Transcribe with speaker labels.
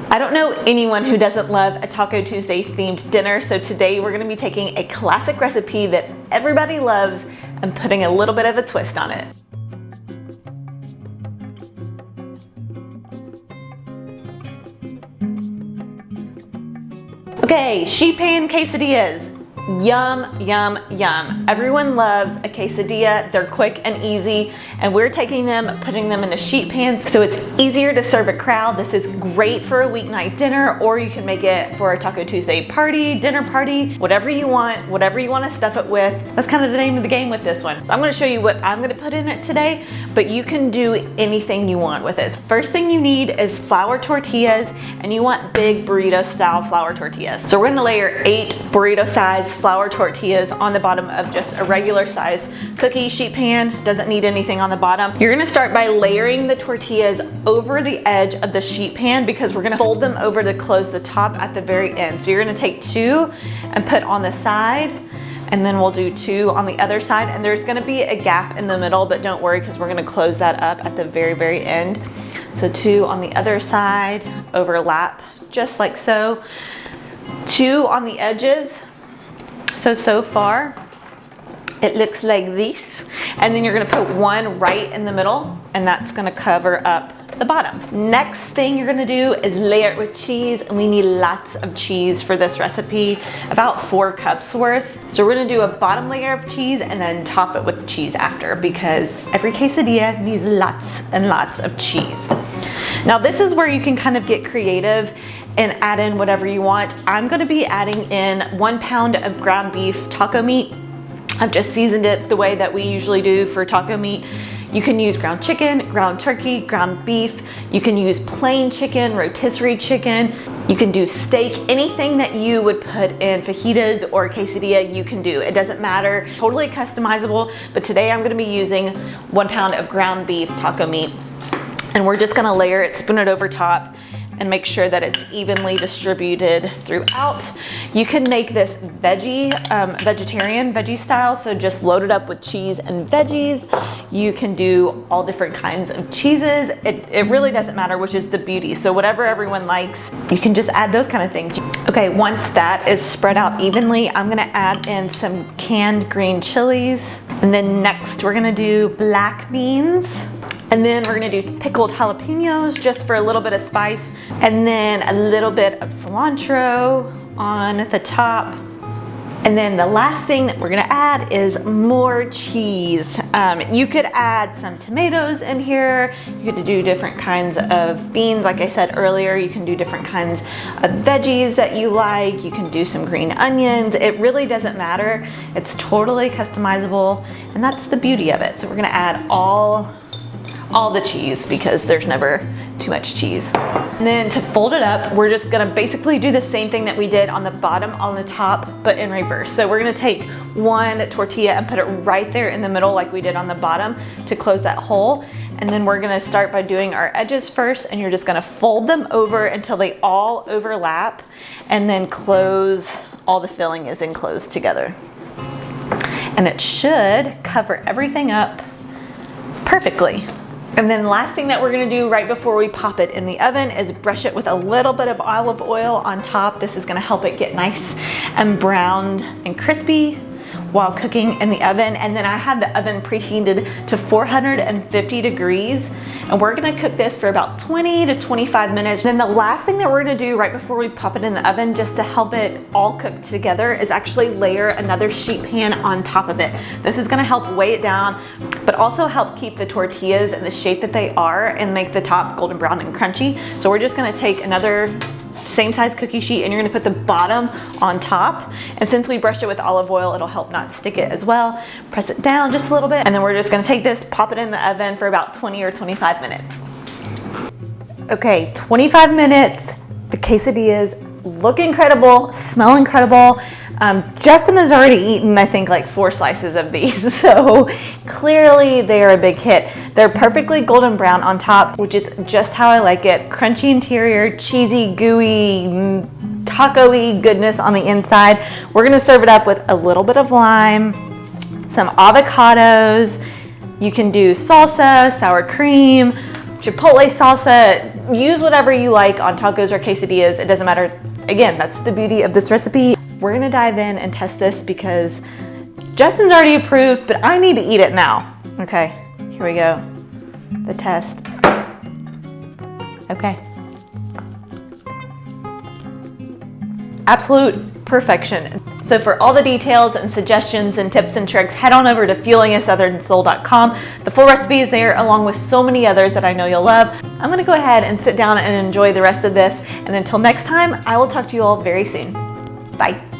Speaker 1: I don't know anyone who doesn't love a Taco Tuesday themed dinner, so today we're gonna be taking a classic recipe that everybody loves and putting a little bit of a twist on it. Okay, sheet pan quesadillas. Yum, yum, yum. Everyone loves a quesadilla. They're quick and easy, and we're taking them, putting them in a sheet pan so it's easier to serve a crowd. This is great for a weeknight dinner, or you can make it for a Taco Tuesday party, dinner party, whatever you want to stuff it with. That's kind of the name of the game with this one. So I'm gonna show you what I'm gonna put in it today, but you can do anything you want with it. First thing you need is flour tortillas, and you want big burrito style flour tortillas. So we're gonna layer 8 burrito size flour tortillas on the bottom of just a regular size cookie sheet pan. Doesn't need anything on the bottom. You're gonna start by layering the tortillas over the edge of the sheet pan because we're gonna fold them over to close the top at the very end. So you're gonna take 2 and put on the side, and then we'll do 2 on the other side, and there's gonna be a gap in the middle, but don't worry because we're gonna close that up at the very, very end. So 2 on the other side, overlap just like so. 2 on the edges. So far, it looks like this. And then you're gonna put 1 right in the middle, and that's gonna cover up the bottom. Next thing you're gonna do is layer it with cheese, and we need lots of cheese for this recipe, about 4 cups worth. So we're gonna do a bottom layer of cheese and then top it with cheese after, because every quesadilla needs lots and lots of cheese. Now this is where you can kind of get creative and add in whatever you want. I'm gonna be adding in 1 pound of ground beef taco meat. I've just seasoned it the way that we usually do for taco meat. You can use ground chicken, ground turkey, ground beef. You can use plain chicken, rotisserie chicken. You can do steak, anything that you would put in fajitas or quesadilla, you can do. It doesn't matter, totally customizable, but today I'm gonna be using 1 pound of ground beef taco meat. And we're just gonna layer it, spoon it over top, and make sure that it's evenly distributed throughout. You can make this vegetarian veggie style, so just load it up with cheese and veggies. You can do all different kinds of cheeses. It really doesn't matter, which is the beauty. So whatever everyone likes, you can just add those kind of things. Okay, once that is spread out evenly, I'm gonna add in some canned green chilies. And then next we're gonna do black beans. And then we're gonna do pickled jalapenos just for a little bit of spice. And then a little bit of cilantro on the top. And then the last thing that we're gonna add is more cheese. You could add some tomatoes in here. You could do different kinds of beans. Like I said earlier, you can do different kinds of veggies that you like. You can do some green onions. It really doesn't matter. It's totally customizable, and that's the beauty of it. So we're gonna add all the cheese because there's never too much cheese. And then to fold it up, we're just gonna basically do the same thing that we did on the bottom, on the top, but in reverse. So we're gonna take 1 tortilla and put it right there in the middle like we did on the bottom to close that hole. And then we're gonna start by doing our edges first, and you're just gonna fold them over until they all overlap, and then close, all the filling is enclosed together. And it should cover everything up perfectly. And then the last thing that we're gonna do right before we pop it in the oven is brush it with a little bit of olive oil on top. This is gonna help it get nice and browned and crispy while cooking in the oven. And then I have the oven preheated to 450 degrees. And we're gonna cook this for about 20 to 25 minutes. And then the last thing that we're gonna do right before we pop it in the oven, just to help it all cook together, is actually layer another sheet pan on top of it. This is gonna help weigh it down, but also help keep the tortillas in the shape that they are and make the top golden brown and crunchy. So we're just gonna take another same size cookie sheet, and you're gonna put the bottom on top. And since we brushed it with olive oil, it'll help not stick it as well. Press it down just a little bit, and then we're just gonna take this, pop it in the oven for about 20 or 25 minutes. Okay, 25 minutes. The quesadillas look incredible, smell incredible. Justin has already eaten, I think, like 4 slices of these, so clearly they are a big hit. They're perfectly golden brown on top, which is just how I like it. Crunchy interior, cheesy, gooey, taco-y goodness on the inside. We're gonna serve it up with a little bit of lime, some avocados. You can do salsa, sour cream, chipotle salsa, use whatever you like on tacos or quesadillas. It doesn't matter. Again, that's the beauty of this recipe. We're gonna dive in and test this because Justin's already approved, but I need to eat it now. Okay, here we go. The test. Okay. Absolute perfection. So for all the details and suggestions and tips and tricks, head on over to fuelingasouthernssoul.com. The full recipe is there along with so many others that I know you'll love. I'm gonna go ahead and sit down and enjoy the rest of this. And until next time, I will talk to you all very soon. Bye.